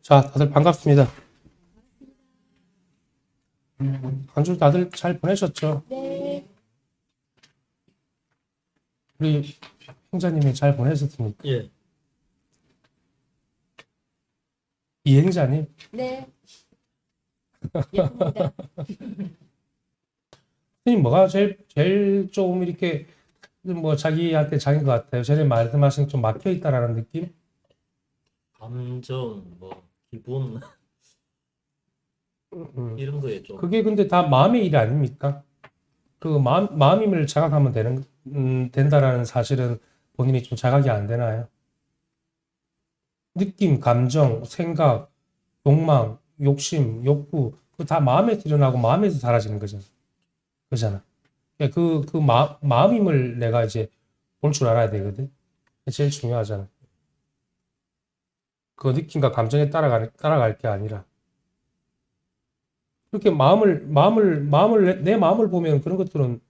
자, 다들 반갑습니다. 한 주 다들 잘 보내셨죠? 네. 우리 형제님이 잘 보내셨습니까? 예, 이행자님, 네. 예쁩니다. 선생님 뭐가 제일 조금 이렇게 뭐 자기한테 자기인 것 같아요. 전에 말씀하신 좀 막혀 있다라는 느낌? 감정, 기분 이런 거에 좀 그게 근데 다 마음의 일 아닙니까? 그 마음임을 자각하면 된다라는 사실은 본인이 좀 자각이 안 되나요? 느낌, 감정, 생각, 욕망, 욕심, 욕구, 그거 다 마음에서 일어나고 마음에서 사라지는 거잖아. 그잖아. 마음임을 내가 이제 볼 줄 알아야 되거든. 그게 제일 중요하잖아. 그 느낌과 감정에 따라갈 게 아니라. 그렇게 내 마음을 보면 그런 것들은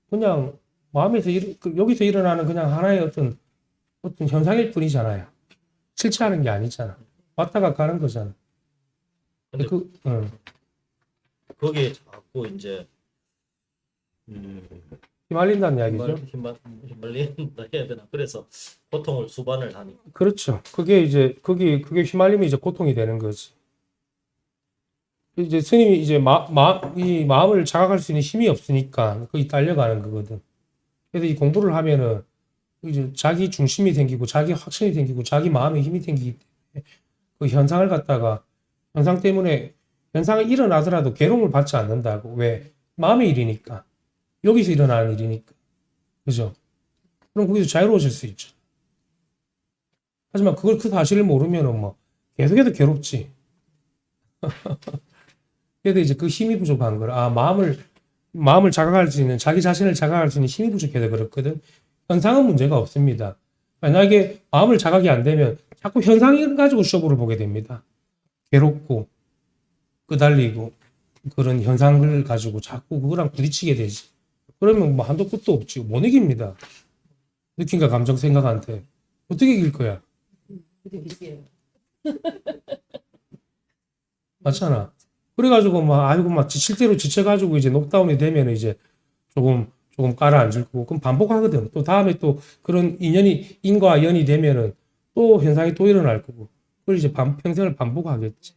그냥 여기서 일어나는 그냥 하나의 어떤 현상일 뿐이잖아요. 실체하는 게 아니잖아. 왔다가 가는 거잖아. 근데 응. 거기에 자꾸 이제 휘말린다는 이야기죠. 휘말린다 해야 되나? 그래서 고통을 수반을 하니까 그렇죠. 그게 휘말리면 이제 고통이 되는 거지. 이제 스님이 이제 이 마음을 자각할 수 있는 힘이 없으니까 거의 딸려가는 거거든. 그래서 이 공부를 하면은 이제 자기 중심이 생기고 자기 확신이 생기고 자기 마음에 힘이 생기기 때문에 그 현상을 갖다가 현상 때문에 현상이 일어나더라도 괴로움을 받지 않는다고. 왜? 마음의 일이니까. 여기서 일어나는 일이니까. 그죠? 그럼 거기서 자유로워질 수 있죠. 하지만 그 사실을 모르면은 뭐 계속해서 괴롭지. 그래서 이제 그 힘이 부족한 거라. 마음을 자각할 수 있는, 자기 자신을 자각할 수 있는 힘이 부족해서 그렇거든. 현상은 문제가 없습니다. 만약에 마음을 자각이 안 되면 자꾸 현상을 가지고 시험을 보게 됩니다. 괴롭고, 끄달리고, 그런 현상을 가지고 자꾸 그거랑 부딪히게 되지. 그러면 뭐 한도 끝도 없지. 못 이깁니다. 느낌과 감정 생각한테. 어떻게 이길 거야? 되게 맞잖아. 그래가지고 막 지칠 대로 지쳐가지고 이제 녹다운이 되면 이제 조금 가라앉을 거고, 그럼 반복하거든. 또 다음에 또 그런 인과 연이 되면은 또 현상이 또 일어날 거고. 그걸 이제 평생을 반복하겠지.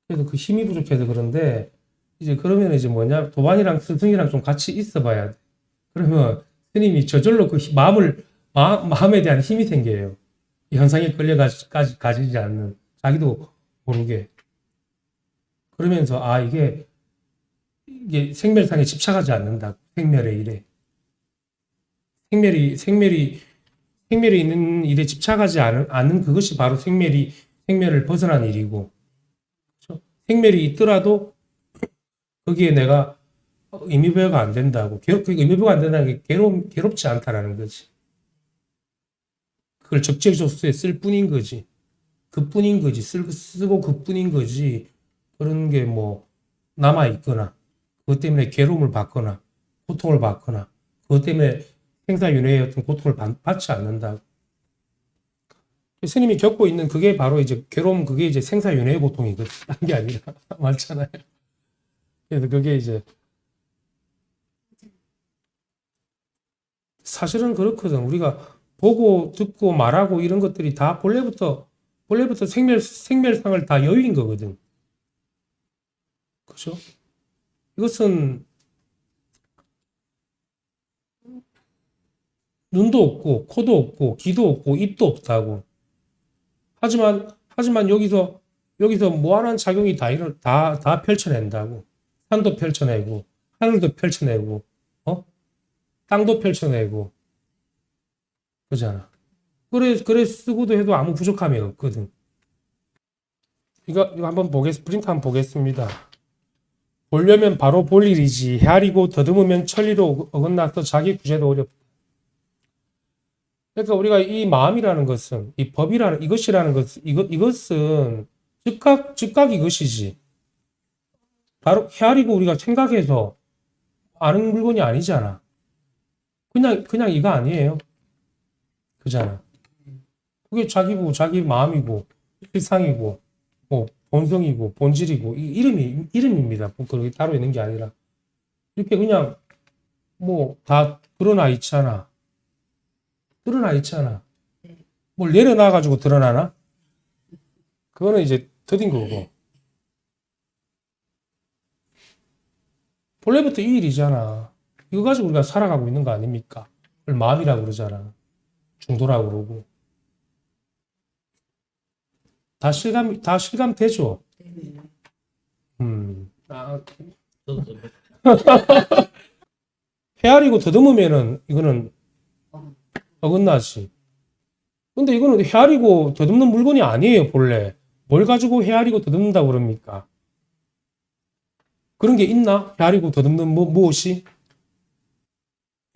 그래서 그 힘이 부족해서 그런데, 이제 그러면 이제 뭐냐, 도반이랑 스승이랑 좀 같이 있어 봐야 돼. 그러면 스님이 저절로 마음에 대한 힘이 생겨요. 이 현상에 가지지 않는, 자기도 모르게. 그러면서, 이게 생멸상에 집착하지 않는다. 생멸의 일에. 생멸이 있는 일에 집착하지 않은 그것이 바로 생멸을 벗어난 일이고, 그렇죠? 생멸이 있더라도 거기에 내가 의미부여가 안 된다고. 의미부여가 안 된다는 게 괴롭지 않다라는 거지. 그걸 적재적소에 쓸 뿐인 거지. 그뿐인 거지. 쓰고 그뿐인 거지. 그런 게 뭐 남아있거나, 그것 때문에 괴로움을 받거나, 고통을 받거나, 그것 때문에 생사윤회의 어떤 고통을 받지 않는다. 스님이 겪고 있는 그게 바로 이제 괴로움, 그게 이제 생사윤회의 고통이거든. 딴 게 아니라. 맞잖아요. 그래서 그게 이제 사실은 그렇거든. 우리가 보고 듣고 말하고 이런 것들이 다 본래부터 생멸상을 다 여유인 거거든. 그죠? 이것은 눈도 없고 코도 없고 귀도 없고 입도 없다고. 하지만 여기서 무한한 작용이 다 펼쳐낸다고. 산도 펼쳐내고 하늘도 펼쳐내고 땅도 펼쳐내고 그잖아. 그래 쓰고도 해도 아무 부족함이 없거든. 이거 한번 프린트 한번 보겠습니다. 보려면 바로 볼 일이지 헤아리고 더듬으면 천리로 어긋나서 자기 구제도 어렵다. 그러니까 우리가 이 마음이라는 것은 이 법이라는 이것이라는 이것은 즉각 이것이지. 바로 헤아리고 우리가 생각해서 아는 물건이 아니잖아. 그냥 이거 아니에요. 그잖아. 그게 자기고 자기 마음이고 실상이고 뭐 본성이고 본질이고 이 이름입니다. 뭐 그게 따로 있는 게 아니라 이렇게 그냥 뭐 다 드러나 있잖아. 드러나 있잖아. 뭘 내려놔 가지고 드러나나? 그거는 이제 더딘 거고. 본래부터 이 일이잖아. 이거 가지고 우리가 살아가고 있는 거 아닙니까? 그걸 마음이라고 그러잖아. 중도라고 그러고. 다 실감 되죠? 아, 저도 좀 헤아리고 더듬으면은 이거는 어긋나지. 근데 이거는 헤아리고 더듬는 물건이 아니에요, 본래. 뭘 가지고 헤아리고 더듬는다고 그럽니까? 그런 게 있나? 헤아리고 더듬는 무엇이?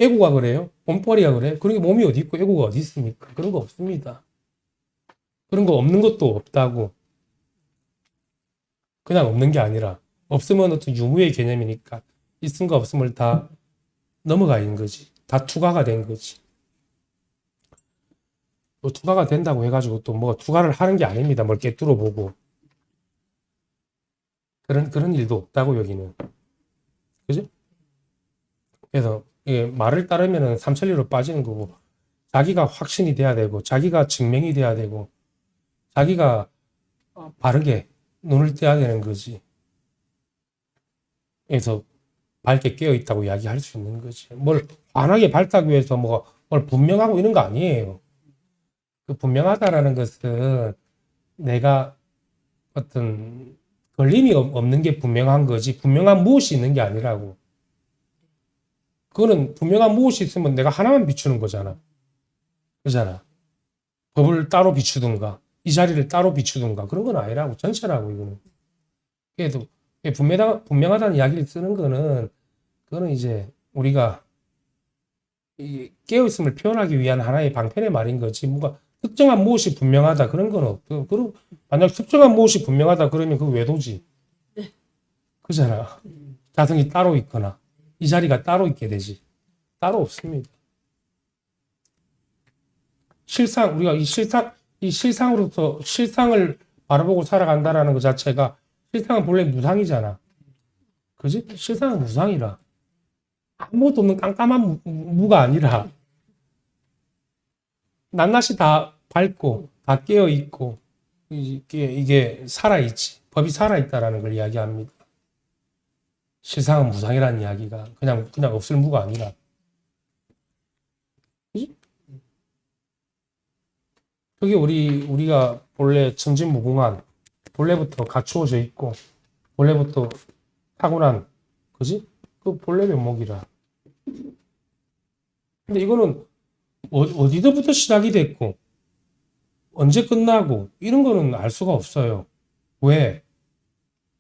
에고가 그래요? 몸뚱아리가 그래? 그런 게 몸이 어디 있고 에고가 어디 있습니까? 그런 거 없습니다. 그런 거 없는 것도 없다고. 그냥 없는 게 아니라 없으면 어떤 유무의 개념이니까 있음과 없음을 다 넘어가 있는 거지. 다 투과가 된 거지. 또 투과가 된다고 해가지고 또 뭐 투과를 하는 게 아닙니다. 뭘 깨뚫어 보고. 그런 일도 없다고 여기는. 그죠? 그래서 이게 말을 따르면은 삼천리로 빠지는 거고 자기가 확신이 돼야 되고 자기가 증명이 돼야 되고 자기가 바르게 눈을 떼야 되는 거지. 그래서 밝게 깨어 있다고 이야기할 수 있는 거지. 뭘 환하게 밝다고 해서 뭘 분명하고 이런 거 아니에요. 그 분명하다라는 것은 내가 어떤 걸림이 없는 게 분명한 거지 분명한 무엇이 있는 게 아니라고. 그거는 분명한 무엇이 있으면 내가 하나만 비추는 거잖아. 그잖아. 법을 따로 비추든가 이 자리를 따로 비추든가 그런 건 아니라고. 전체라고 이거는. 그래도 분명하다는 이야기를 쓰는 거는 그거는 이제 우리가 이 깨어있음을 표현하기 위한 하나의 방편의 말인 거지. 뭐가 특정한 무엇이 분명하다 그런 건 없고. 그리고 만약 특정한 무엇이 분명하다 그러면 그 외도지. 그잖아. 자성이 따로 있거나 이 자리가 따로 있게 되지. 따로 없습니다. 우리가 이 실상으로서 실상을 바라보고 살아간다라는 것 자체가 실상은 본래 무상이잖아. 그지? 실상은 무상이라. 아무것도 없는 깜깜한 무가 아니라 낱낱이 다 밝고 다 깨어 있고 이게 살아 있지. 법이 살아 있다라는 걸 이야기합니다. 실상은 무상이라는 이야기가 그냥 없을 무가 아니라. 그지? 그게 우리가 본래 천진무궁한 본래부터 갖추어져 있고 본래부터 타고난 그지? 그 본래 면목이라. 근데 이거는 어디서부터 시작이 됐고 언제 끝나고 이런 거는 알 수가 없어요. 왜?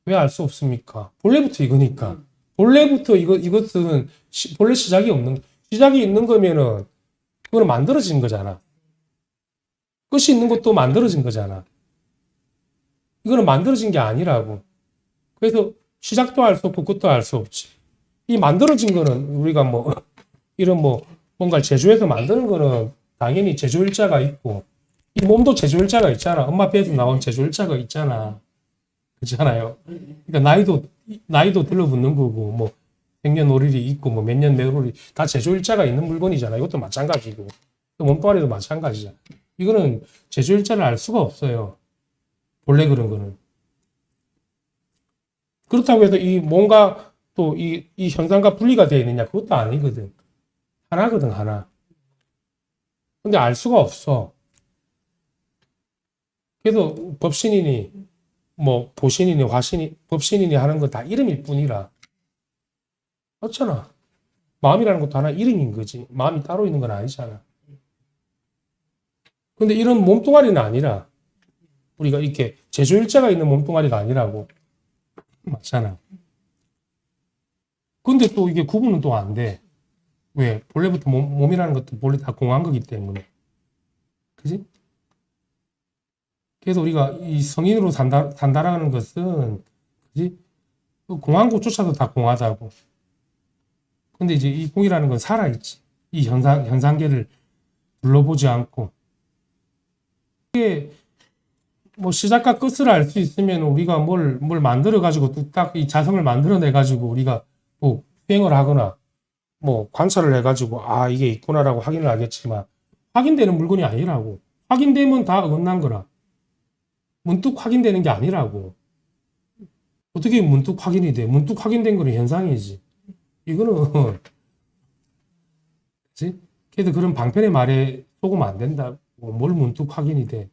왜 알 수 없습니까? 본래부터 이거니까. 본래부터 이것은 본래 시작이 있는 거면은 그거는 만들어진 거잖아. 끝이 있는 것도 만들어진 거잖아. 이거는 만들어진 게 아니라고. 그래서 시작도 알 수 없고 끝도 알 수 없지. 이 만들어진 거는 우리가 뭐 이런 뭔가를 제조해서 만드는 거는 당연히 제조일자가 있고 이 몸도 제조일자가 있잖아. 엄마 배에서 나온 제조일자가 있잖아. 그렇잖아요. 그러니까 나이도 들러붙는 거고 뭐 생년월일이 있고 뭐 몇 년 몇월이 다 제조일자가 있는 물건이잖아. 이것도 마찬가지고 몸뚱아리도 마찬가지잖아. 이거는 제조일자를 알 수가 없어요. 본래 그런 거는. 그렇다고 해서 이 뭔가 또 이 현상과 분리가 되어 있느냐 그것도 아니거든. 하나거든 하나. 근데 알 수가 없어. 그래서 법신이니 뭐 보신이니 법신이니 하는 건 다 이름일 뿐이라. 그렇잖아. 마음이라는 것도 하나 이름인 거지. 마음이 따로 있는 건 아니잖아. 근데 이런 몸뚱아리는 아니라 우리가 이렇게 제조일자가 있는 몸뚱아리가 아니라고. 맞잖아. 근데 또 이게 구분은 또 안 돼. 왜? 본래부터 몸이라는 것도 본래 다 공한 거기 때문에. 그지? 그래서 우리가 이 성인으로 산다라는 것은, 그지? 공한 것조차도 다 공하다고. 근데 이제 이 공이라는 건 살아있지. 이 현상계를 둘러보지 않고, 뭐 시작과 끝을 알 수 있으면 우리가 뭘 만들어 가지고 뚝딱 이 자성을 만들어내 가지고 우리가 뭐 수행을 하거나 뭐 관찰을 해 가지고 아 이게 있구나라고 확인을 하겠지만 확인되는 물건이 아니라고. 확인되면 다 어긋난 거라. 문득 확인되는 게 아니라고. 어떻게 문득 확인이 돼? 문득 확인된 거는 현상이지. 이거는 그치? 그래도 그런 방편의 말에 속으면 안 된다고. 뭘 문득 확인이 돼.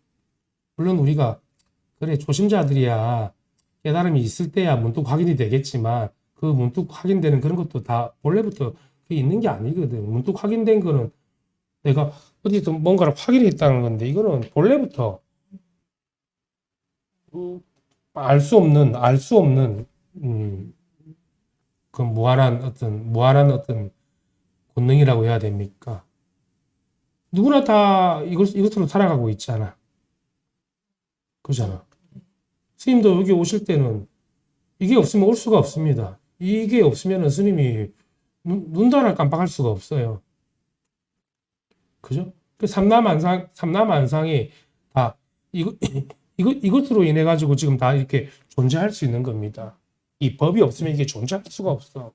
물론 우리가 그래 초심자들이야 깨달음이 있을 때야 문득 확인이 되겠지만 그 문득 확인되는 그런 것도 다 본래부터 그게 있는 게 아니거든. 문득 확인된 거는 내가 어디서 뭔가를 확인했다는 건데 이거는 본래부터 알 수 없는 그 무한한 어떤 본능이라고 해야 됩니까? 누구나 다 이것으로 살아가고 있잖아. 그잖아. 스님도 여기 오실 때는 이게 없으면 올 수가 없습니다. 이게 없으면 스님이 눈도 하나 깜빡할 수가 없어요. 그죠? 그 삼라만상이 다 이것으로 인해 가지고 지금 다 이렇게 존재할 수 있는 겁니다. 이 법이 없으면 이게 존재할 수가 없어.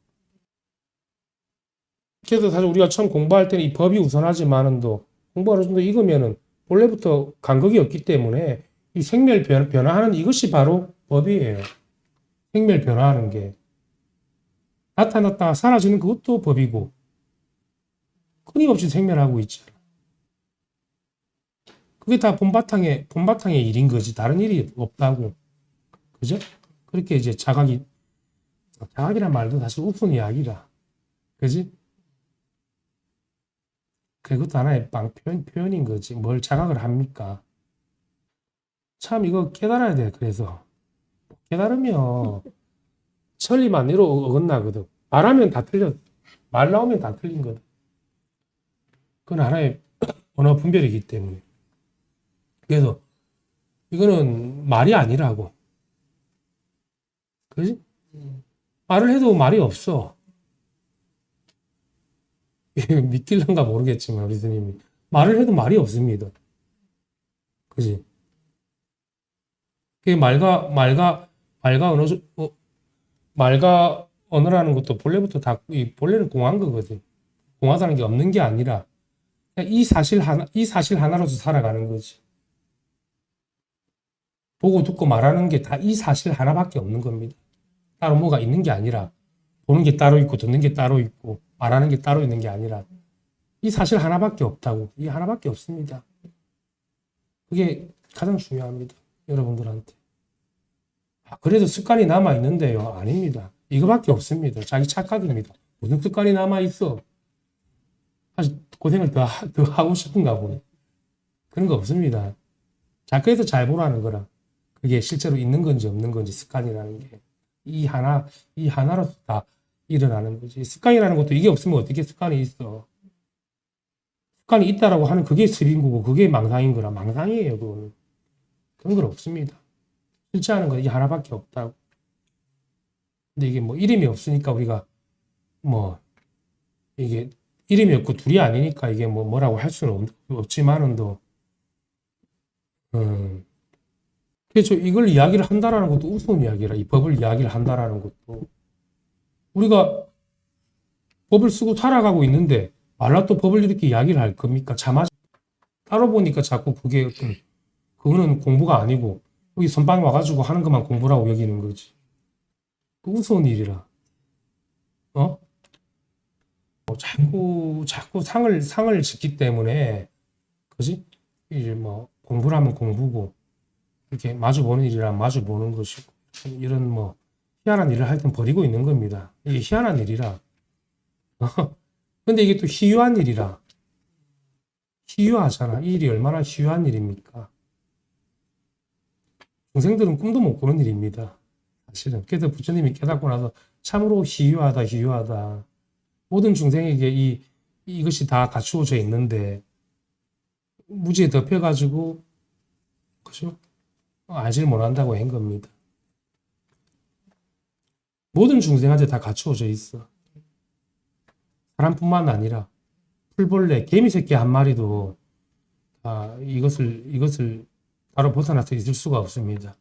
그래서 사실 우리가 처음 공부할 때는 이 법이 우선하지만은도 공부 어느 정도 익으면은 본래부터 간극이 없기 때문에 이 생멸 변화하는 이것이 바로 법이에요. 생멸 변화하는 게 나타났다가 사라지는 그것도 법이고 끊임없이 생멸하고 있잖아. 그게 다 본바탕의 일인 거지. 다른 일이 없다고. 그죠? 그렇게 이제 자각이란 말도 사실 우픈 이야기라. 그지? 그것도 하나의 표현인 거지. 뭘 자각을 합니까? 참 이거 깨달아야 돼. 그래서 깨달으면 천리만리로 어긋나거든. 말하면 다 틀려. 말 나오면 다 틀린 거든. 그건 하나의 언어 분별이기 때문에. 그래서 이거는 말이 아니라고. 그지? 말을 해도 말이 없어. 믿길런가 모르겠지만 우리 스님이 말을 해도 말이 없습니다. 그지? 그 말과 언어라는 것도 본래부터 본래는 공한 거거든. 공하다는 게 없는 게 아니라 그냥 이 사실 하나로서 살아가는 거지. 보고 듣고 말하는 게 다 이 사실 하나밖에 없는 겁니다. 따로 뭐가 있는 게 아니라 보는 게 따로 있고 듣는 게 따로 있고 말하는 게 따로 있는 게 아니라 이 사실 하나밖에 없다고. 이 하나밖에 없습니다. 그게 가장 중요합니다. 여러분들한테. 그래도 습관이 남아 있는데요. 아닙니다. 이거밖에 없습니다. 자기 착각입니다. 무슨 습관이 남아 있어? 아직 고생을 더 하고 싶은가 보네. 그런 거 없습니다. 자, 그래서 잘 보라는 거라. 그게 실제로 있는 건지 없는 건지 습관이라는 게. 이 하나로서 다 일어나는 거지. 습관이라는 것도 이게 없으면 어떻게 습관이 있어. 습관이 있다라고 하는 그게 스빈구고 그게 망상인 거라. 망상이에요, 그거는. 그런 건 없습니다. 실체하는 건 이게 하나밖에 없다고. 근데 이게 뭐 이름이 없으니까 우리가 뭐 이게 이름이 없고 둘이 아니니까 이게 뭐라고 할 수는 없지만은 또 그래서 이걸 이야기를 한다라는 것도 우스운 이야기라. 이 법을 이야기를 한다라는 것도 우리가 법을 쓰고 살아가고 있는데 말라 또 법을 이렇게 이야기를 할 겁니까? 따로 보니까 자꾸 그거는 공부가 아니고 여기 선방 와가지고 하는 것만 공부라고 여기는 거지. 그 우스운 일이라. 어? 자꾸 상을 짓기 때문에 그지? 이제 뭐 공부를 하면 공부고 이렇게 마주보는 일이랑 마주보는 것이고 이런 뭐 희한한 일을 하여튼 벌이고 있는 겁니다. 이게 희한한 일이라. 근데 이게 또 희유한 일이라. 희유하잖아. 이 일이 얼마나 희유한 일입니까? 중생들은 꿈도 못 꾸는 일입니다. 사실은. 그래서 부처님이 깨닫고 나서 참으로 희유하다. 모든 중생에게 이것이 다 갖추어져 있는데 무지에 덮여가지고 그죠? 알지를 못한다고 한 겁니다. 모든 중생한테 다 갖추어져 있어. 사람뿐만 아니라 풀벌레, 개미 새끼 한 마리도 이것을 바로 벗어나서 있을 수가 없습니다.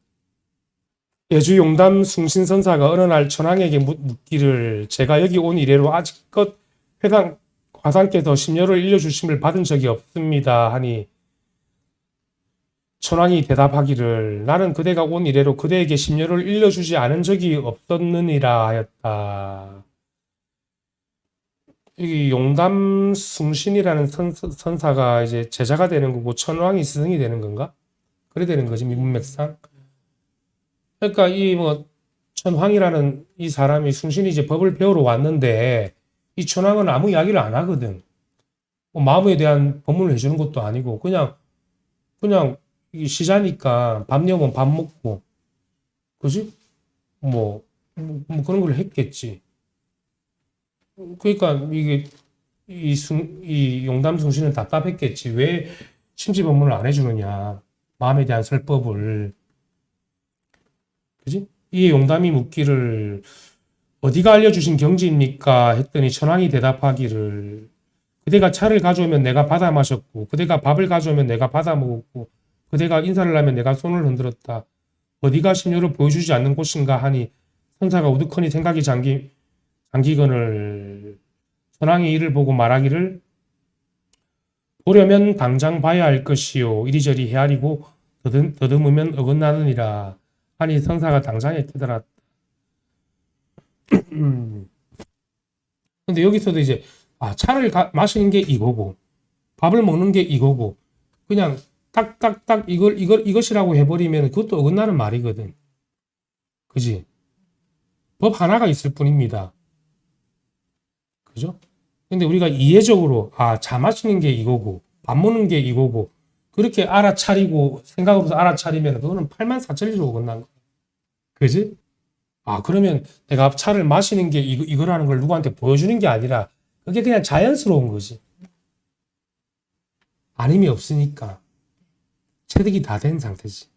예주 용담 숭신선사가 어느 날 천황에게 묻기를 제가 여기 온 이래로 아직껏 회상 화상께서 심려를 일려주심을 받은 적이 없습니다 하니 천황이 대답하기를 나는 그대가 온 이래로 그대에게 심려를 일려주지 않은 적이 없었느니라 하였다. 여기 용담 숭신이라는 선사가 이제 제자가 되는 거고 천황이 스승이 되는 건가? 그래 되는 거지 문맥상. 그러니까 이 뭐 천황이라는 이 사람이 숭신이 이제 법을 배우러 왔는데 이 천황은 아무 이야기를 안 하거든. 뭐 마음에 대한 법문을 해주는 것도 아니고 그냥 이 시자니까 밥 내오면 밥 먹고 그지? 뭐 그런 걸 했겠지. 그러니까 이게 이 용담 숭신은 답답했겠지. 왜 심지 법문을 안 해주느냐. 마음에 대한 설법을. 그지? 이 용담이 묻기를 어디가 알려주신 경지입니까? 했더니 천황이 대답하기를 그대가 차를 가져오면 내가 받아 마셨고 그대가 밥을 가져오면 내가 받아 먹었고 그대가 인사를 하면 내가 손을 흔들었다. 어디가 심려를 보여주지 않는 곳인가 하니 선사가 우두커니 생각이 잠기거늘 천황이 이를 보고 말하기를 보려면 당장 봐야 할 것이요 이리저리 헤아리고 더듬으면 어긋나느니라 하니 선사가 당장에 깨달았다. 근데 여기서도 이제 차를 마시는 게 이거고 밥을 먹는 게 이거고 그냥 딱딱딱 이것이라고 해버리면 그것도 어긋나는 말이거든. 그지? 법 하나가 있을 뿐입니다. 그죠? 근데 우리가 이해적으로 차 마시는 게 이거고 밥 먹는 게 이거고 그렇게 알아차리고 생각으로서 알아차리면 그거는 84,000리로 어긋난 거야. 그지? 그러면 내가 차를 마시는 게 이거라는 걸 누구한테 보여주는 게 아니라 그게 그냥 자연스러운 거지. 아님이 없으니까. 체득이 다 된 상태지.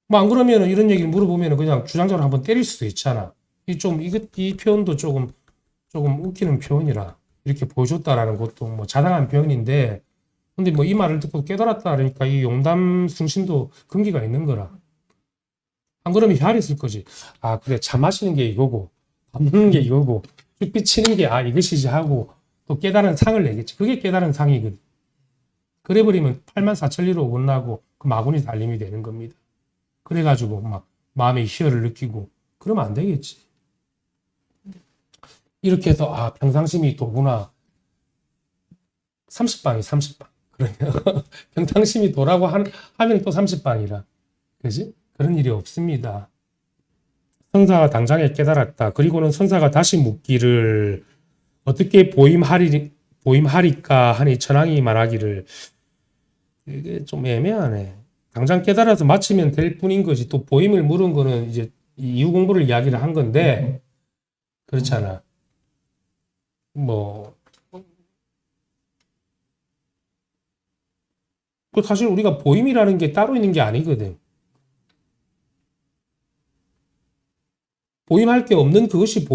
뭐 안 그러면 이런 얘기를 물어보면 그냥 주장적으로 한번 때릴 수도 있잖아. 이 표현도 조금 웃기는 표현이라 이렇게 보여줬다라는 것도 뭐 자당한 표현인데 근데 뭐 이 말을 듣고 깨달았다 그러니까 이 용담 숭신도 근기가 있는 거라. 안 그러면 헤아렸을 거지. 그래 차 마시는 게 이거고 밥 먹는 게 이거고 쭈삐 치는 게 이것이지 하고 또 깨달은 상을 내겠지. 그게 깨달은 상이거든. 그래버리면 84,000리로 어긋나고 그 마군이 달림이 되는 겁니다. 그래가지고 막 마음의 희열을 느끼고 그러면 안 되겠지. 이렇게 해서 평상심이 도구나 30방이 30방. 그러면 평상심이 도라고 하면 또 30방이라. 그지? 그런 일이 없습니다. 선사가 당장에 깨달았다. 그리고는 선사가 다시 묻기를 어떻게 보임하리까 하니 천황이 말하기를 이게 좀 애매하네. 당장 깨달아서 마치면 될 뿐인 거지. 또 보임을 물은 거는 이제 이유 공부를 이야기를 한 건데 그렇잖아. 또 사실 우리가 보임이라는 게 따로 있는 게 아니거든. 보임할 게 없는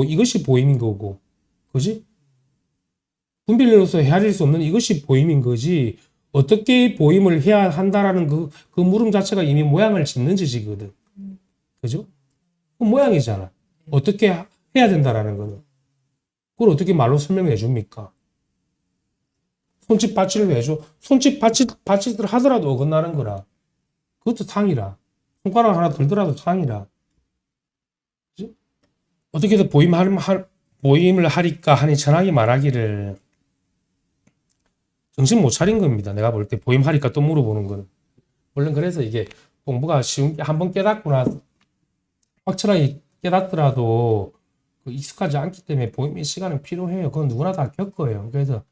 이것이 보임인 거고. 그지? 분별로서 헤아릴 수 없는 이것이 보임인 거지. 어떻게 보임을 해야 한다라는 그 물음 자체가 이미 모양을 짓는 짓이거든. 그죠? 그 모양이잖아. 어떻게 해야 된다라는 거는. 그걸 어떻게 말로 설명해 줍니까? 손짓 받치를 왜 줘? 손짓 받치들 하더라도 어긋나는 거라. 그것도 상이라. 손가락 하나 들더라도 상이라. 그치? 어떻게든 보임을 하리까 하니 천황이 말하기를 정신 못 차린 겁니다. 내가 볼 때 보임하리까 또 물어보는 거는. 물론 그래서 이게 공부가 쉬운 게 한번 깨닫고 나서 확실하게 깨닫더라도 익숙하지 않기 때문에 보임의 시간은 필요해요. 그건 누구나 다 겪어요. 그래서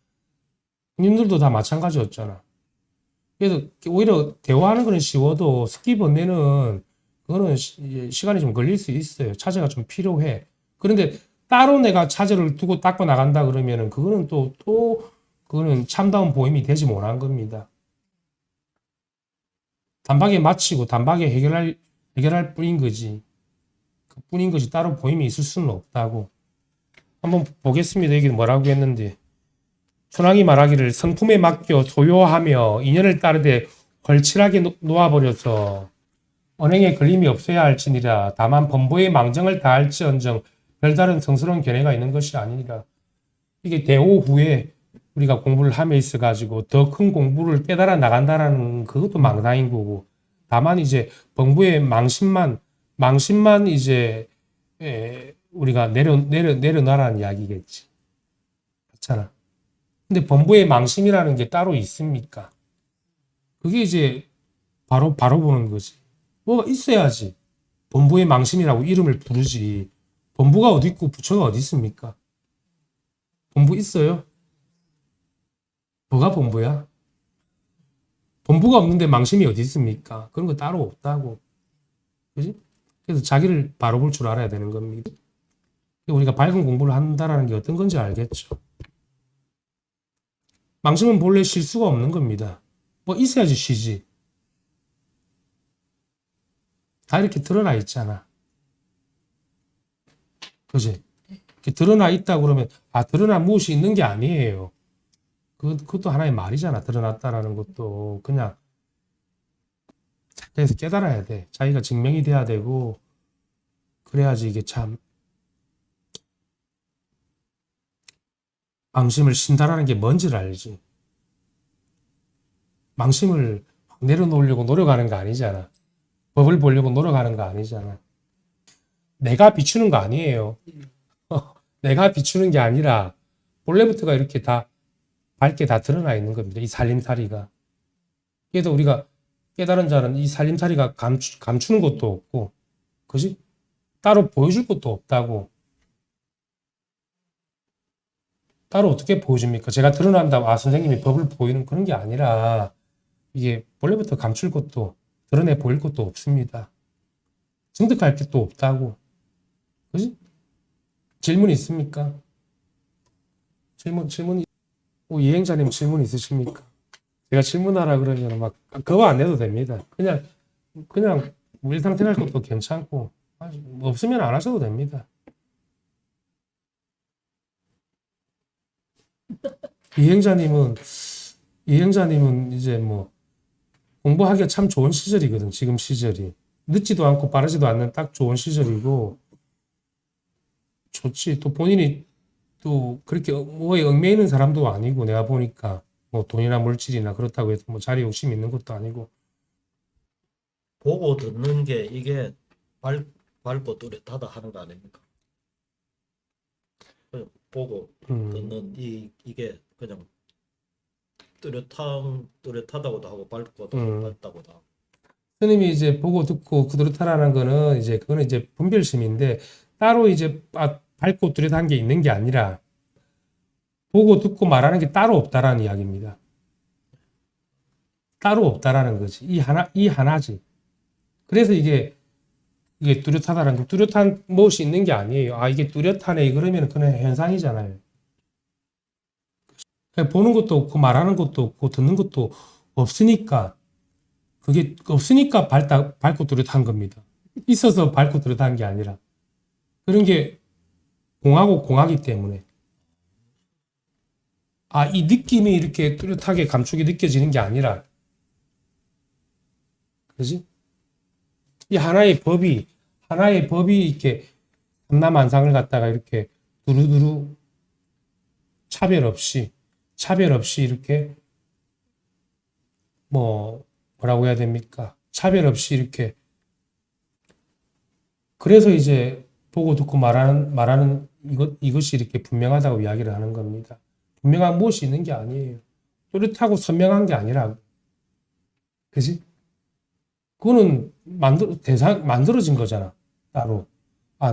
님들도 다 마찬가지였잖아. 그래서 오히려 대화하는 거는 쉬워도 스킵 번내는 그거는 시간이 좀 걸릴 수 있어요. 차제가 좀 필요해. 그런데 따로 내가 차제를 두고 닦고 나간다 그러면은 그거는 그거는 참다운 보임이 되지 못한 겁니다. 단박에 마치고 단박에 해결할 뿐인 거지. 그 뿐인 거지 따로 보임이 있을 수는 없다고. 한번 보겠습니다. 여기 뭐라고 했는데. 천황이 말하기를 성품에 맡겨 소요하며 인연을 따르되 걸칠하게 놓아버려서 언행에 걸림이 없어야 할지니라. 다만 범보의 망정을 다할지언정 별다른 성스러운 견해가 있는 것이 아니니라. 이게 대오 후에 우리가 공부를 함에 있어 가지고 더 큰 공부를 깨달아 나간다라는 그것도 망상인 거고, 다만 이제 범부의 망신만 이제 우리가 내려놔라는 이야기겠지. 그렇잖아. 근데 범부의 망심이라는 게 따로 있습니까? 그게 이제 바로 보는 거지. 뭐가 있어야지 범부의 망심이라고 이름을 부르지. 범부가 어디 있고 부처가 어디 있습니까? 범부 있어요? 뭐가 범부야? 범부가 없는데 망심이 어디 있습니까? 그런 거 따로 없다고. 그지? 그래서 자기를 바로 볼 줄 알아야 되는 겁니다. 우리가 밝은 공부를 한다라는 게 어떤 건지 알겠죠? 망심은 본래 쉴 수가 없는 겁니다. 뭐 있어야지 쉬지. 다 이렇게 드러나 있잖아. 그지? 이렇게 드러나 있다 그러면 드러나 무엇이 있는 게 아니에요. 그것도 하나의 말이잖아. 드러났다라는 것도 그냥 그래서 깨달아야 돼. 자기가 증명이 돼야 되고 그래야지 이게 참 망심을 쉰다라는 게 뭔지를 알지. 망심을 내려놓으려고 노력하는 거 아니잖아. 법을 보려고 노력하는 거 아니잖아. 내가 비추는 거 아니에요. 내가 비추는 게 아니라 본래부터가 이렇게 다 밝게 다 드러나 있는 겁니다. 이 살림살이가. 그래도 우리가 깨달은 자는 이 살림살이가 감추는 것도 없고, 그지? 따로 보여줄 것도 없다고. 따로 어떻게 보여줍니까? 제가 드러난다고 선생님이 법을 보이는 그런 게 아니라 이게 본래부터 감출 것도 드러내 보일 것도 없습니다. 증득할 것도 없다고. 그지? 질문 있습니까? 질문, 이행자님 질문 있으십니까? 제가 질문하라 그러면 막 그거 안 해도 됩니다. 그냥 일상생활 것도 괜찮고 없으면 안 하셔도 됩니다. 이행자님은 이제 뭐 공부하기가 참 좋은 시절이거든. 지금 시절이 늦지도 않고 빠르지도 않는 딱 좋은 시절이고 좋지. 또 본인이 또 그렇게 뭐에 얽매이는 사람도 아니고 내가 보니까 뭐 돈이나 물질이나 그렇다고 해서 뭐 자리 욕심 있는 것도 아니고. 보고 듣는 게 이게 밝고 뚜렷하다 하는 거 아닙니까? 그냥 보고 듣는 이게 그냥 뚜렷하다고도 하고 밝다고도 하고. 스님이 이제 보고 듣고 그렇다라는 거는 이제 그거는 이제 분별심인데 따로 이제 밝고 뚜렷한 게 있는 게 아니라 보고 듣고 말하는 게 따로 없다라는 이야기입니다. 따로 없다라는 거지. 이 하나지. 그래서 이게 뚜렷하다는 거. 뚜렷한 무엇이 있는 게 아니에요. 이게 뚜렷하네. 그러면 그냥 현상이잖아요. 보는 것도 없고 말하는 것도 없고 듣는 것도 없으니까 그게 없으니까 밝고 뚜렷한 겁니다. 있어서 밝고 뚜렷한 게 아니라 그런 게 공하고 공하기 때문에 이 느낌이 이렇게 뚜렷하게 감촉이 느껴지는 게 아니라 그지? 이 하나의 법이 이렇게 삼라만상을 갖다가 이렇게 두루두루 차별 없이 이렇게 뭐라고 해야 됩니까? 차별 없이 이렇게 그래서 이제 보고 듣고 말하는 이것이 이렇게 분명하다고 이야기를 하는 겁니다. 분명한 무엇이 있는 게 아니에요. 뚜렷하고 선명한 게 아니라 그지? 그거는 만들어진 거잖아. 따로.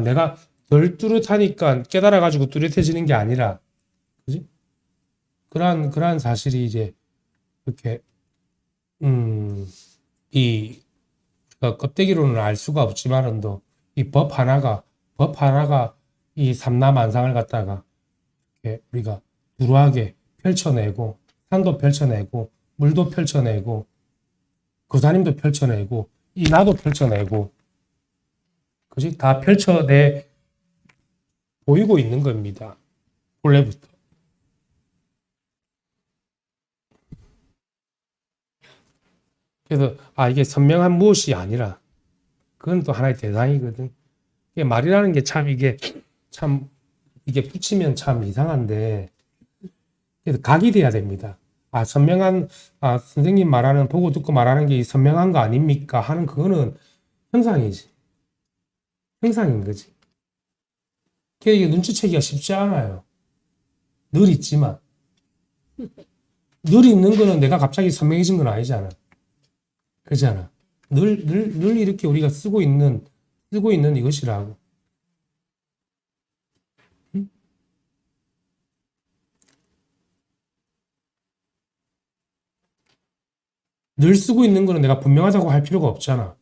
내가 덜 뚜렷하니까 깨달아가지고 뚜렷해지는 게 아니라, 그지? 그러한 사실이 이제, 이렇게, 껍데기로는 알 수가 없지만은도, 이 법 하나가 이 삼라만상을 갖다가, 이렇게 우리가 두루하게 펼쳐내고, 산도 펼쳐내고, 물도 펼쳐내고, 구사님도 펼쳐내고 이 나도 펼쳐내고 그지? 다 펼쳐내 보이고 있는 겁니다. 본래부터. 그래서 이게 선명한 무엇이 아니라 그건 또 하나의 대상이거든. 이게 말이라는 게 참 이게 붙이면 참 이상한데 그래서 각이 돼야 됩니다. 선명한 선생님 말하는 보고 듣고 말하는 게 선명한 거 아닙니까? 하는 그거는 형상이지. 형상인 거지. 그게 이게 눈치채기가 쉽지 않아요. 늘 있지만 늘 있는 거는 내가 갑자기 선명해진 건 아니잖아. 그렇잖아. 늘 이렇게 우리가 쓰고 있는 이것이라고. 응? 늘 쓰고 있는 거는 내가 분명하다고 할 필요가 없잖아.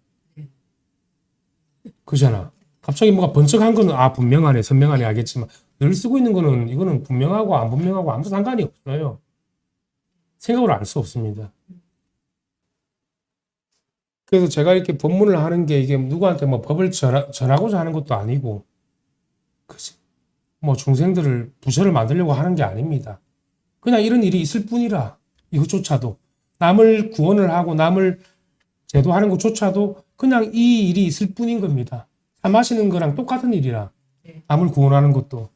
그잖아. 갑자기 뭐가 번쩍한 거는 분명하네, 선명하네 알겠지만 늘 쓰고 있는 거는 이거는 분명하고 안 분명하고 아무 상관이 없어요. 생각으로 알 수 없습니다. 그래서 제가 이렇게 법문을 하는 게 이게 누구한테 뭐 법을 전하고자 하는 것도 아니고, 그지? 뭐 중생들을 부처를 만들려고 하는 게 아닙니다. 그냥 이런 일이 있을 뿐이라 이것조차도 남을 구원을 하고 남을 제도하는 것조차도 그냥 이 일이 있을 뿐인 겁니다. 차 마시는 거랑 똑같은 일이라 남을 구원하는 것도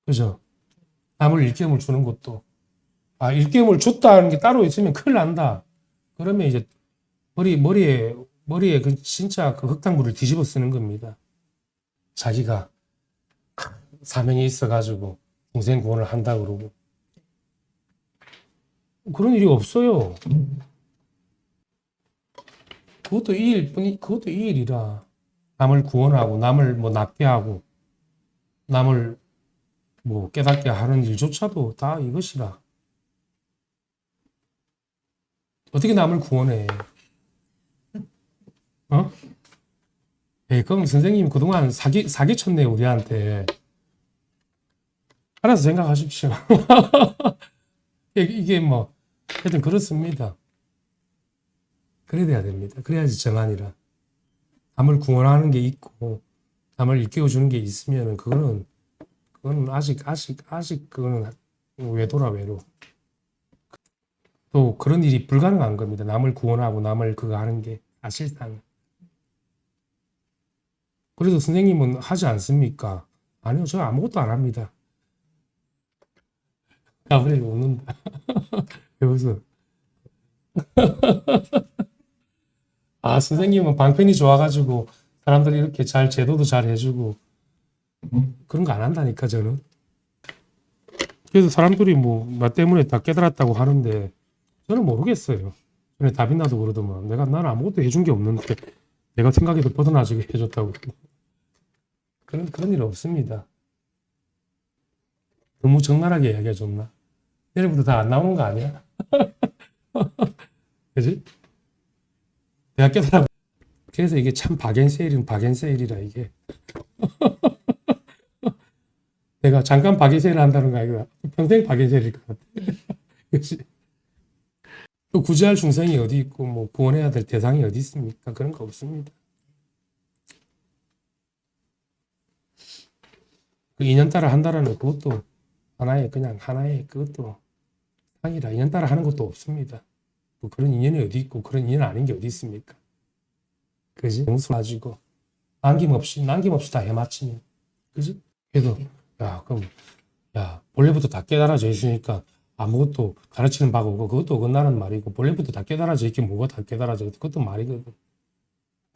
그죠? 남을 일깨움을 주는 것도 일깨움을 줬다는 게 따로 있으면 큰일 난다. 그러면 이제 머리에 그 진짜 그 흙탕물을 뒤집어 쓰는 겁니다. 자기가 사명이 있어가지고 동생 구원을 한다 그러고 그런 일이 없어요. 그것도 이 일이라 남을 구원하고 남을 뭐 낫게 하고 남을 뭐 깨닫게 하는 일조차도 다 이것이라. 어떻게 남을 구원해? 어? 그럼 선생님 그동안 사기 쳤네 우리한테. 알아서 생각하십시오. 이게 뭐 하여튼 그렇습니다. 그래야 돼야 됩니다. 그래야지 정한이라. 남을 구원하는 게 있고 남을 일깨워주는 게 있으면은 그거는 아직 그거는 외도라 외로. 또 그런 일이 불가능한 겁니다. 남을 구원하고 남을 그거 하는 게 사실상. 그래도 선생님은 하지 않습니까? 아니요, 저 아무것도 안 합니다. 가브리엘 웃는다. 여기서 선생님은 방편이 좋아가지고 사람들이 이렇게 잘 제도도 잘 해주고 그런 거 안 한다니까 저는. 그래서 사람들이 나 때문에 다 깨달았다고 하는데 저는 모르겠어요. 전에 다빈나도 그러더만 나는 아무것도 해준 게 없는데 내가 생각해도 벗어나지게 해줬다고. 그런 일 없습니다. 너무 적나라하게 이야기해 줬나? 내일부터 다 안 나오는 거 아니야? 그지? 내가 깨달아. 그래서 이게 참 박앤세일이라 이게. 내가 잠깐 박앤세일을 한다는 거 아니라 평생 박앤세일일 것 같아. 그지? 또 구제할 중생이 어디 있고 뭐 구원해야 될 대상이 어디 있습니까? 그런 거 없습니다. 그 인연 따라 한다라는 그것도 하나의 그것도 상이라 인연 따라 하는 것도 없습니다. 뭐 그런 인연이 어디 있고 그런 인연 아닌 게 어디 있습니까? 그지? 정수 가지고 남김없이 다 해마치면 그지? 그래도 그럼 본래부터 다 깨달아져 있으니까 아무것도 가르치는 바가 없고 그것도 어긋나는 말이고 본래부터 다 깨달아져 있긴 뭐가 다 깨달아져 있고 그것도 말이거든.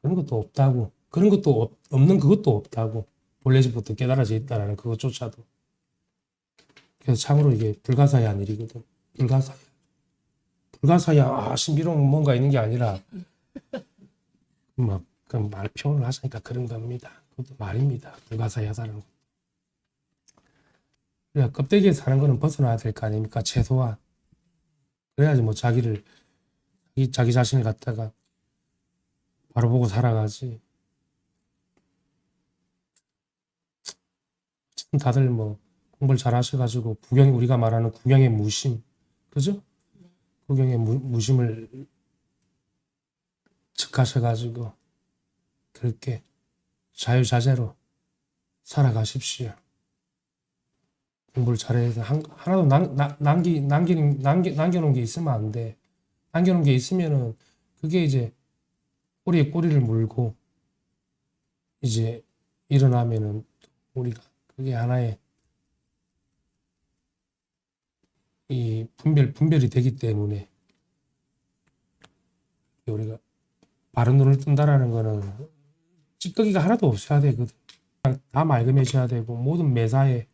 그런 것도 없다고. 그런 것도 없는 그것도 없다고. 본래부터 깨달아져 있다라는 그것조차도. 그래서 참으로 이게 불가사의한 일이거든. 불가사의야 신비로운 뭔가 있는 게 아니라 그 말 표현을 하시니까 그런 겁니다. 그것도 말입니다. 불가사의하다는 거. 그래 껍데기에 사는 거는 벗어나야 될 거 아닙니까? 최소한. 그래야지 뭐 자기 자신을 갖다가 바로 보고 살아가지. 다들 뭐 공부를 잘 하셔가지고 우리가 말하는 구경의 무심, 그죠? 구경의 무심을 즉하셔가지고 그렇게 자유자재로 살아가십시오. 공부를 잘해서 하나도 남겨놓은 게 있으면 안 돼. 남겨놓은 게 있으면은 그게 이제 꼬리에 꼬리를 물고 이제 일어나면은 우리가 그게 하나의 이 분별이 되기 때문에 우리가 바른 눈을 뜬다라는 거는 찌꺼기가 하나도 없어야 되거든. 그냥 다 맑음해져야 되고 모든 매사에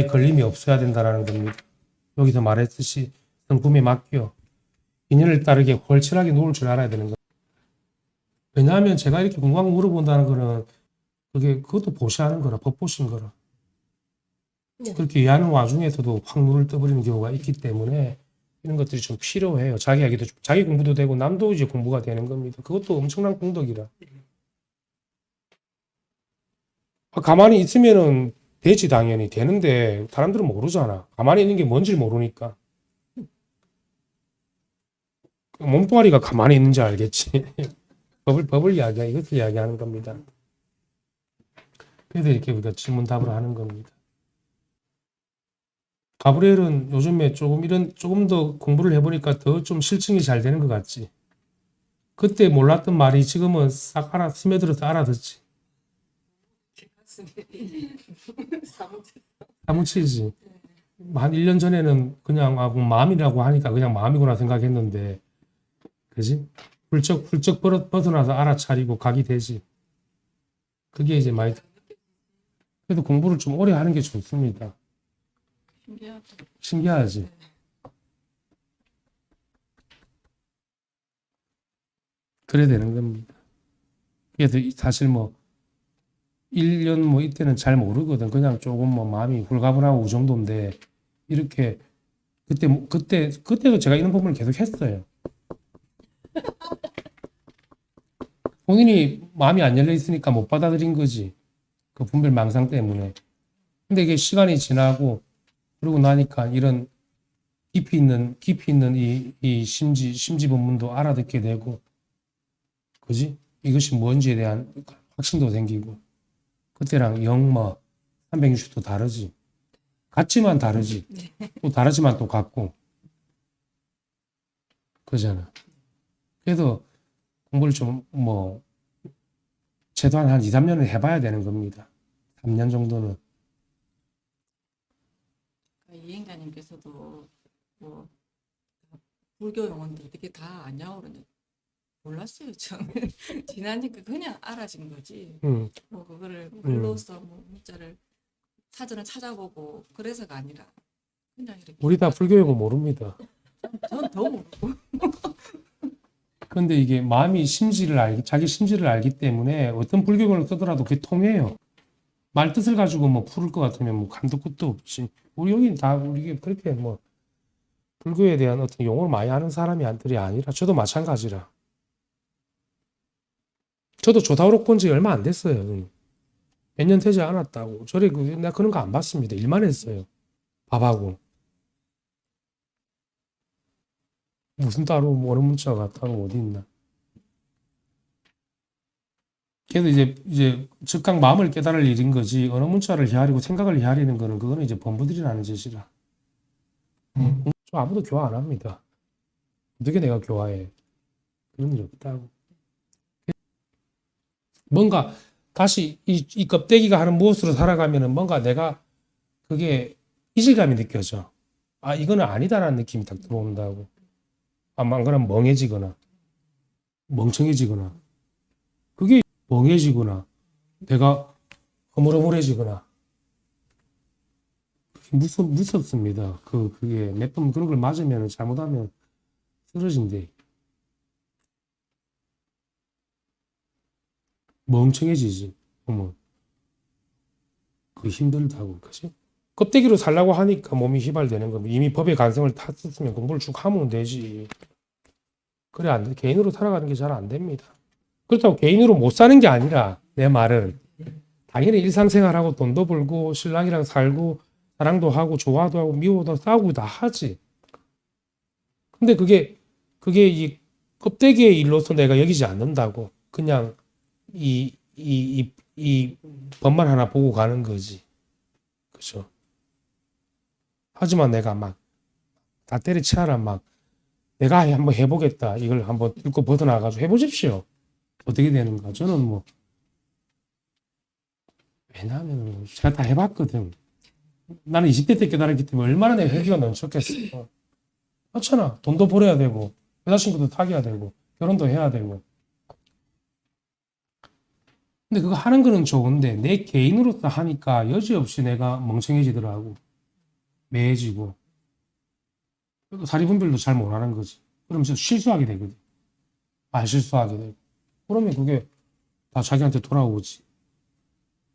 걸림이 없어야 된다라는 겁니다. 여기서 말했듯이 성품에 맡겨 인연을 따르게 훤칠하게 놓을 줄 알아야 되는 거. 왜냐하면 제가 이렇게 궁금한 거 물어본다는 거는 그것도 보시하는 거라, 법보신 거라. 네. 그렇게 이해하는 와중에서도 확 눈을 떠버리는 경우가 있기 때문에 이런 것들이 좀 필요해요. 자기 이야기도 자기 공부도 되고 남도 이제 공부가 되는 겁니다. 그것도 엄청난 공덕이라. 가만히 있으면은 되지 당연히 되는데 사람들은 모르잖아. 가만히 있는 게 뭔지 모르니까. 몸뚱아리가 가만히 있는지 알겠지. 법을 이야기하 이것을 이야기하는 겁니다. 그래서 이렇게 우리가 질문 답을 하는 겁니다. 가브리엘은 요즘에 조금 더 공부를 해보니까 더 좀 실증이 잘 되는 것 같지. 그때 몰랐던 말이 지금은 싹 스며들어서 알아듣지. 사무치지. 한 1년 전에는 그냥 마음이라고 하니까 그냥 마음이구나 생각했는데, 그지? 훌쩍 벗어나서 알아차리고 각이 되지. 그게 이제 많이. 그래도 공부를 좀 오래 하는 게 좋습니다. 신기하다. 신기하지? 그래야 되는 겁니다. 그래서 사실 1년 이때는 잘 모르거든. 그냥 조금 마음이 홀가분하고 그 정도인데, 이렇게, 그때도 제가 이런 부분을 계속 했어요. 본인이 마음이 안 열려 있으니까 못 받아들인 거지. 그 분별 망상 때문에. 근데 이게 시간이 지나고, 그러고 나니까 이런 깊이 있는 이 심지 법문도 알아듣게 되고, 그지? 이것이 뭔지에 대한 확신도 생기고, 그때랑 360도 다르지. 같지만 다르지. 또 다르지만 또 같고. 그러잖아. 그래서 공부를 좀 최소한 한 2, 3년을 해봐야 되는 겁니다. 3년 정도는. 이행자님께서도 뭐 불교 용어인데 어떻게 다 아냐고 그러는데 몰랐어요. 저는 지나니까 그냥 알아진 거지. 뭐 그거를 글로써 문자를 사전을 찾아보고 그래서가 아니라 그냥 이렇게. 우리 다 불교 용어 모릅니다. 전 더 모르고. 근데 이게 자기 심지를 알기 때문에 어떤 불교를 쓰더라도 그게 통해요. 말 뜻을 가지고 풀을 것 같으면 간도 끝도 없지. 우리 여기는 다 우리 그렇게 불교에 대한 어떤 용어를 많이 아는 사람들이 아니라 저도 마찬가지라. 저도 조다우록 본 지 얼마 안 됐어요. 몇 년 되지 않았다고. 나 그런 거 안 봤습니다. 일만 했어요. 밥하고. 무슨 따로 언어 문자가 따로 어디 있나. 그래도 이제 즉각 마음을 깨달을 일인 거지 언어 문자를 헤아리고 생각을 헤아리는 거는 그거는 이제 범부들이라는 짓이라. 저 아무도 교화 안 합니다. 어떻게 내가 교화해? 그런 일 없다고. 뭔가 다시 이 껍데기가 하는 무엇으로 살아가면은 뭔가 내가 그게 이질감이 느껴져. 아, 이거는 아니다라는 느낌이 딱 들어온다고. 안 그러면 멍청해지거나 그게 멍해지거나 내가 허물허물해지거나 무섭습니다. 그게 몇 번 그런 걸 맞으면 잘못하면 쓰러진대. 멍청해지지. 어머, 그 힘들다고, 그지? 껍데기로 살라고 하니까 몸이 휘발되는 겁니다. 이미 법의 간성을 탔었으면 공부를 쭉 하면 되지. 그래 안 돼. 개인으로 살아가는 게 잘 안 됩니다. 그렇다고 개인으로 못 사는 게 아니라 내 말은 당연히 일상생활하고 돈도 벌고 신랑이랑 살고 사랑도 하고 좋아도 하고 미워도 싸우고 다 하지. 근데 그게 이 껍데기의 일로서 내가 여기지 않는다고. 그냥 이 법만 하나 보고 가는 거지. 그죠? 하지만 내가 막 다 때려치워라 막 내가 한번 해보겠다 이걸 한번 뚫고 벗어나가지고 해보십시오. 어떻게 되는가. 저는 뭐 왜냐하면 제가 다 해봤거든. 나는 20대 때 깨달았기 때문에 얼마나 내 회기가 넘쳤겠어. 그렇잖아. 돈도 벌어야 되고 여자친구도 사귀어야 되고 결혼도 해야 되고. 근데 그거 하는 거는 좋은데 내 개인으로서 하니까 여지없이 내가 멍청해지더라고. 매해지고. 그리고 사리분별도 잘 못하는 거지. 그러면 진짜 실수하게 되거든. 말 실수하게 되고. 그러면 그게 다 자기한테 돌아오지.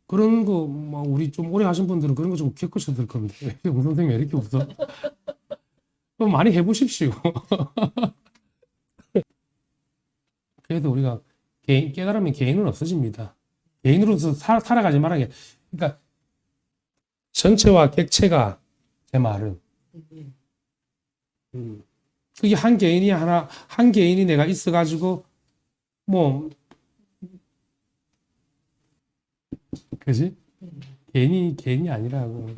그런 거, 뭐, 우리 좀 오래 하신 분들은 그런 거 좀 겪으셨을 건데. 우 선생님 왜 이렇게 웃어? 그럼 많이 해보십시오. 그래도 우리가 깨달으면 개인은 없어집니다. 개인으로서 살아가지 말아야. 그러니까 전체와 객체가 제 말은 그게 한 개인이 내가 있어가지고 뭐 그지? 개인이 아니라고.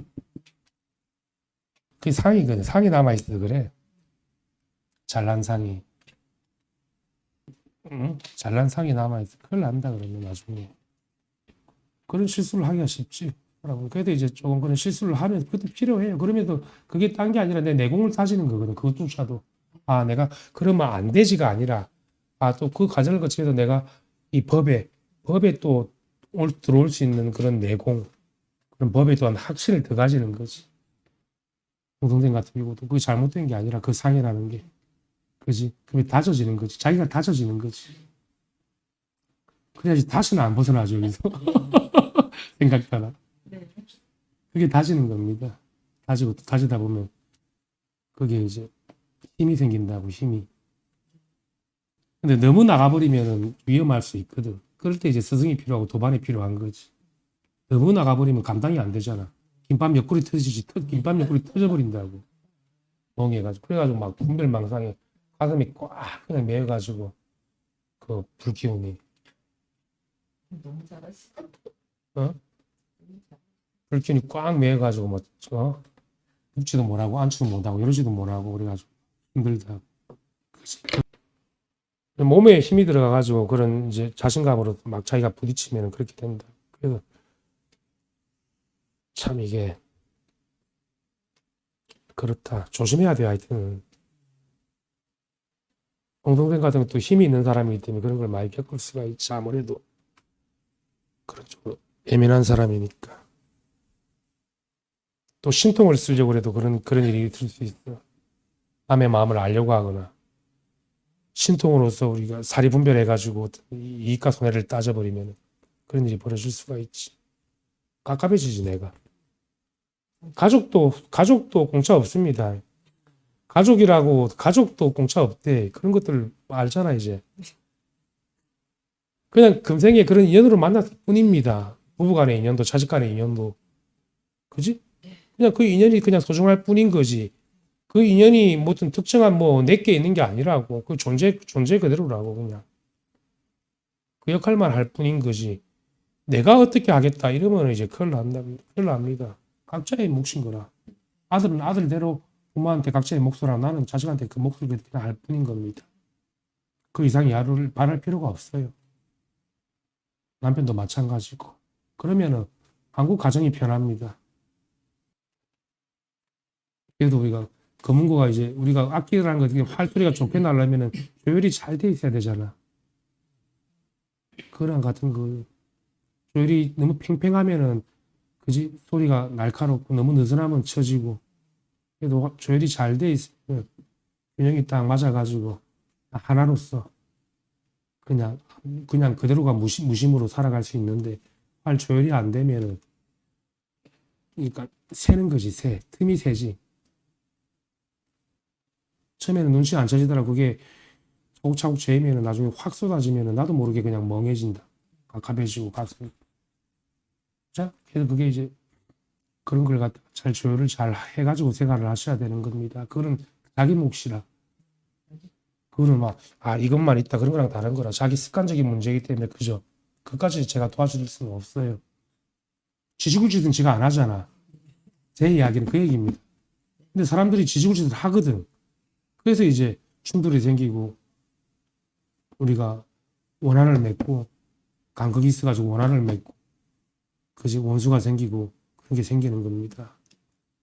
그게 상이거든. 상이 남아있어 그래. 잘난 상이. 응? 잘난 상이 남아있어. 큰일 난다 그러면 나중에. 그런 실수를 하기가 쉽지. 그래도 이제 조금 그런 실수를 하면 그것도 필요해요. 그러면도 그게 딴 게 아니라 내 내공을 따지는 거거든. 그것조차도. 아, 내가 그러면 안 되지가 아니라 또 그 과정을 거치면서 내가 이 법에 또 들어올 수 있는 그런 내공, 그런 법에 대한 확신을 더 가지는 거지. 동생 같은 경우도 그게 잘못된 게 아니라 그 상이라는 게. 그지? 그게 다져지는 거지. 자기가 다져지는 거지. 그래야지 다시는 안 벗어나죠, 여기서. 생각하나. 그게 다지는 겁니다. 다지다 보면 그게 이제 힘이 생긴다고, 힘이. 근데 너무 나가버리면 위험할 수 있거든. 그럴 때 이제 스승이 필요하고 도반이 필요한 거지. 너무 나가버리면 감당이 안 되잖아. 김밥 옆구리 터지지, 김밥 옆구리 터져버린다고. 멍해가지고. 그래가지고 막 분별망상에 가슴이 꽉 그냥 매여가지고 그 불기운이. 너무 잘했어. 어? 불기운이 꽉 매여가지고 뭐, 눕지도 못하고 앉지도 못하고 이러지도 못하고 그래가지고 힘들다. 그치? 몸에 힘이 들어가가지고 그런 이제 자신감으로 막 자기가 부딪히면 그렇게 된다. 그래서 참 이게 그렇다. 조심해야 돼 하여튼. 공동생 같은 것도 힘이 있는 사람이기 때문에 그런 걸 많이 겪을 수가 있지. 아무래도 그런 쪽으로 예민한 사람이니까. 또 신통을 쓰려고 해도 그런 일이 있을 수 있어. 남의 마음을 알려고 하거나 신통으로서 우리가 사리분별해가지고 이익과 손해를 따져버리면 그런 일이 벌어질 수가 있지. 깝깝해지지 내가. 가족도 공짜 없습니다. 가족도 공짜 없대. 그런 것들 알잖아 이제. 그냥 금생에 그런 인연으로 만났을 뿐입니다. 부부간의 인연도 자식간의 인연도. 그지? 그냥 그 인연이 그냥 소중할 뿐인 거지. 그 인연이 무슨 특정한 내게 있는 게 아니라고. 그 존재 그대로라고 그냥. 그 역할만 할 뿐인 거지. 내가 어떻게 하겠다 이러면 이제 큰일 납니다. 각자의 몫인 거라. 아들은 아들대로 부모한테 각자의 몫을 하고 나는 자식한테 그 몫을 그냥 할 뿐인 겁니다. 그 이상 야루를 바랄 필요가 없어요. 남편도 마찬가지고. 그러면은 한국 가정이 편합니다. 그래도 우리가 검은고가 이제 우리가 악기라는 거 어떻게 활소리가 좋게 나려면은 조율이 잘 돼 있어야 되잖아. 그랑 같은 거 조율이 너무 팽팽하면은 그지 소리가 날카롭고 너무 느슨하면 처지고. 그래도 조율이 잘 돼 있으면 균형이 딱 맞아가지고 하나로서 그냥 그대로가 무심으로 살아갈 수 있는데 활 조율이 안 되면은 그러니까 새는 거지 틈이 새지. 처음에는 눈치 안 채지더라. 그게 차곡차곡 재이면은 나중에 확 쏟아지면은 나도 모르게 그냥 멍해진다. 깝깝해지고 가슴이. 자, 그래서 그게 이제 그런 걸 갖다 잘 조율을 잘 해가지고 생활을 하셔야 되는 겁니다. 그거는 자기 몫이라. 그거는 이것만 있다 그런 거랑 다른 거라. 자기 습관적인 문제이기 때문에 그죠. 그까지 제가 도와줄 수는 없어요. 지지고 지든 지가 안 하잖아. 제 이야기는 그 얘기입니다. 근데 사람들이 지지부진을 하거든. 그래서 이제 충돌이 생기고 우리가 원한을 맺고 간극이 있어가지고 원한을 맺고 그지 원수가 생기고 그런 게 생기는 겁니다.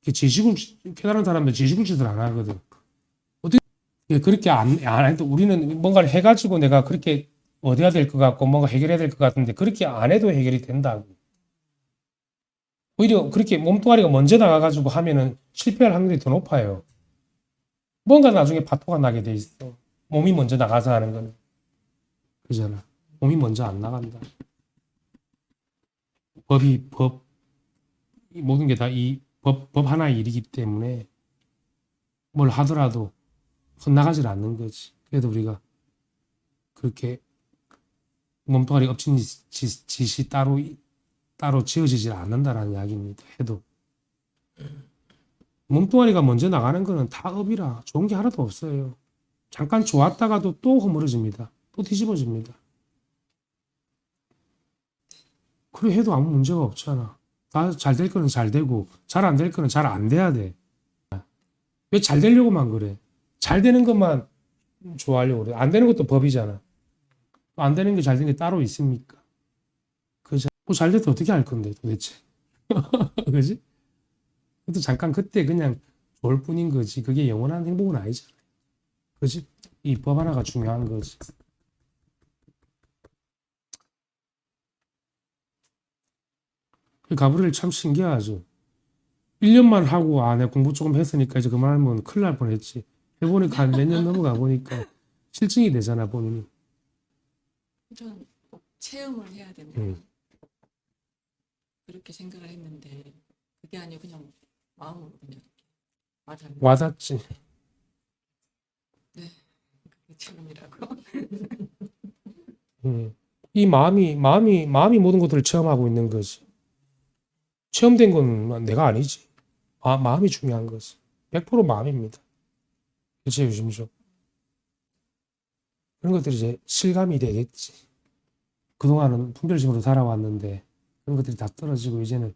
지식을 깨달은 사람들 지식을 안 하거든. 어떻게 그렇게 안 해도 우리는 뭔가를 해가지고 내가 그렇게 얻어야 될 것 같고 뭔가 해결해야 될 것 같은데 그렇게 안 해도 해결이 된다고. 오히려 그렇게 몸뚱아리가 먼저 나가가지고 하면은 실패할 확률이 더 높아요. 뭔가 나중에 파토가 나게 돼 있어. 몸이 먼저 나가서 하는 거는. 그잖아. 몸이 먼저 안 나간다. 이 모든 게 다 이 법 하나의 일이기 때문에 뭘 하더라도 헛나가질 않는 거지. 그래도 우리가 그렇게 몸뚱아리 엎친 짓이 따로 지어지질 않는다라는 이야기입니다. 해도. 몸뚱아리가 먼저 나가는 거는 다 업이라 좋은 게 하나도 없어요. 잠깐 좋았다가도 또 허물어집니다. 또 뒤집어집니다. 그래 해도 아무 문제가 없잖아. 다 잘 될 거는 잘 되고 잘 안 될 거는 잘 안 돼야 돼. 왜 잘 되려고만 그래? 잘 되는 것만 좋아하려고 그래. 안 되는 것도 법이잖아. 안 되는 게 잘 되는 게 따로 있습니까? 그죠? 잘 돼도 어떻게 할 건데 도대체? 그지? 그것도 잠깐 그때 그냥 좋을 뿐인 거지. 그게 영원한 행복은 아니잖아. 그지? 이 법 하나가 중요한 거지. 가브리엘 참 신기하죠. 1년만 하고 내가 공부 조금 했으니까 이제 그만하면 큰일 날 뻔했지. 해보니까 한 몇 년 넘어가 보니까 실증이 되잖아 본인이. 저는 꼭 체험을 해야 된다. 그렇게 생각을 했는데 그게 아니고 그냥 마음으로 그냥 이렇게 와닿지. 네, 그게 체험이라고. 이 마음이 모든 것들을 체험하고 있는 거지. 체험된 건 내가 아니지. 마음이 중요한 거지. 100% 마음입니다. 그치, 요즘죠. 그런 것들이 이제 실감이 되겠지. 그동안은 분별심으로 살아왔는데 그런 것들이 다 떨어지고 이제는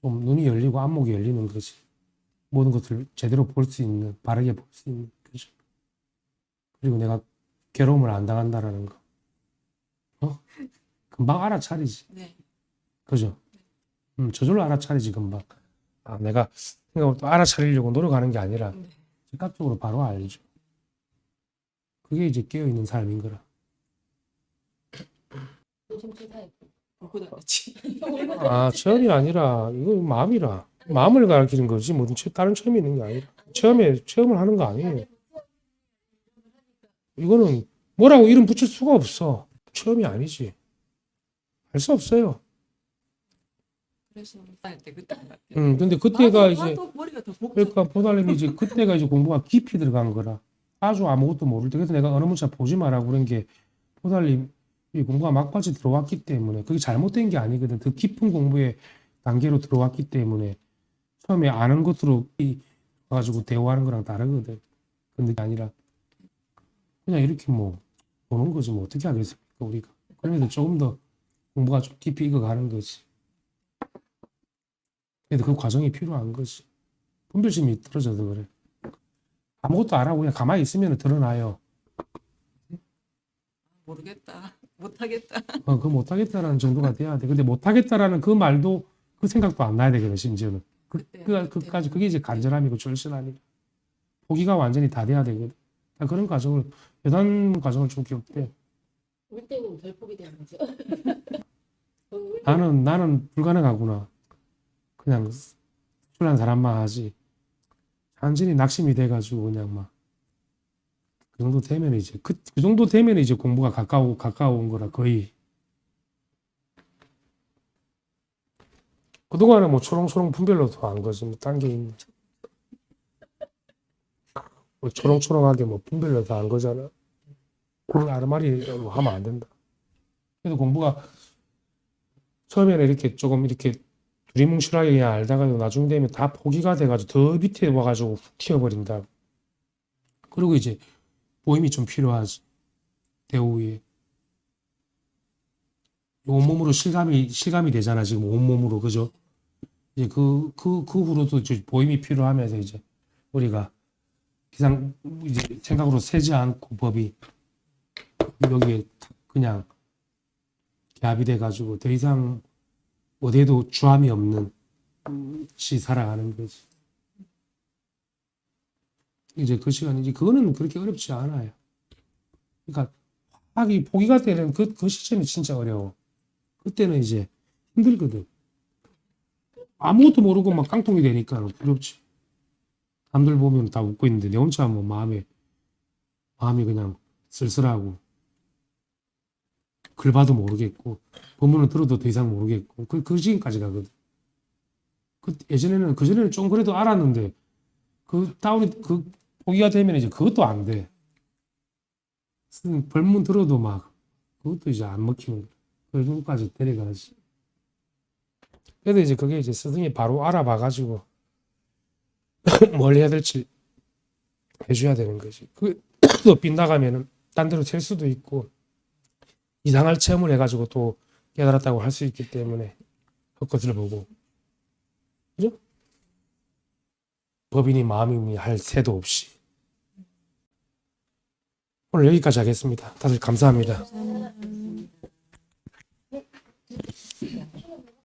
좀 눈이 열리고 안목이 열리는 거지. 모든 것들을 제대로 볼 수 있는, 바르게 볼 수 있는, 그죠. 그리고 내가 괴로움을 안 당한다라는 거. 금방 알아차리지. 네. 그죠. 저절로 알아차리지, 금방. 내가 또 알아차리려고 노력하는 게 아니라 네. 즉각적으로 바로 알죠. 그게 이제 깨어있는 삶인 거라. 보고 다녔지. 체험이 아니라 이거 마음이라. 마음을 가르치는 거지. 무슨 다른 체험이 있는 게 아니라. 체험을 하는 거 아니에요. 이거는 뭐라고 이름 붙일 수가 없어. 체험이 아니지. 할 수 없어요. 그래서 할때 그때 안 같아요. 근데 그때가 이제 나도 머리가 더 복잡해. 그러니까 보달님이 이제 그때가 이제 공부가 깊이 들어간 거라. 아주 아무것도 모를 때. 그래서 내가 어느 문자 보지 마라고 그런 게 보달님 이 공부가 막바지 들어왔기 때문에 그게 잘못된 게 아니거든. 더 깊은 공부의 단계로 들어왔기 때문에 처음에 아는 것으로 가지고 대화하는 거랑 다르거든. 근데 그게 아니라 그냥 이렇게 뭐 보는 거지 뭐 어떻게 하겠습니까 우리가. 그러면 조금 더 공부가 좀 깊이 익어가는 거지. 그래도 그 과정이 필요한 거지. 분별심이 떨어져서 그래. 아무것도 안 하고 그냥 가만히 있으면 드러나요. 모르겠다. 못하겠다. 그 못하겠다라는 정도가 돼야 돼. 근데 못하겠다라는 그 말도 그 생각도 안 나야 되거든, 심지어는. 그까지 그게 이제 간절함이고 절실함이고. 포기가 완전히 다 돼야 되거든. 그런 과정을, 여단 과정을 좀 겪대. 울 때는 덜 포기 되는 거죠. 나는 불가능하구나. 그냥 특출난 사람만 하지. 완전히 낙심이 돼가지고 그냥 막. 그 정도 되면 이제 그 정도 되면 이제 공부가 가까운 거라 거의. 그동안은 뭐 초롱초롱 분별로도 한 거지 뭐 딴 게 있네. 뭐 초롱초롱하게 뭐 분별로도 한 거잖아. 그걸 아르마리로 하면 안 된다. 그래도 공부가 처음에는 이렇게 조금 이렇게 두리뭉실하게 그냥 알다가도 나중 되면 다 포기가 돼가지고 더 밑에 와가지고 훅 튀어버린다. 그리고 이제 모임이 좀 필요하지. 대우 위에. 온몸으로 실감이 되잖아, 지금 온몸으로. 그죠? 이제 그 후로도 이제 모임이 필요하면서 이제 우리가 기상 이제 생각으로 세지 않고 법이 여기에 그냥 개합이 돼가지고 더 이상 어디에도 주함이 없는 시 살아가는 거지. 이제 그 시간이지. 그거는 그렇게 어렵지 않아요. 그러니까 화학이 포기가 되는 그 시점이 진짜 어려워. 그때는 이제 힘들거든. 아무것도 모르고 막 깡통이 되니까 두렵지. 남들 보면 다 웃고 있는데 내 혼자 뭐 마음이 그냥 쓸쓸하고 글 봐도 모르겠고 본문을 들어도 더 이상 모르겠고 그 시기까지 가거든. 그전에는 좀 그래도 알았는데 그 다운이 그 포기가 되면 이제 그것도 안 돼. 본문 들어도 막 그것도 이제 안 먹히는 거야. 그 정도까지 데려가지. 그래도 이제 그게 이제 스승이 바로 알아봐가지고 뭘 해야 될지 해줘야 되는 거지. 그또 빗나가면은 딴 데로 튈 수도 있고 이상할 체험을 해가지고 또 깨달았다고 할 수 있기 때문에 헛것을 보고, 그죠? 법이니 마음이니 할 새도 없이. 오늘 여기까지 하겠습니다. 다들 감사합니다. 감사합니다.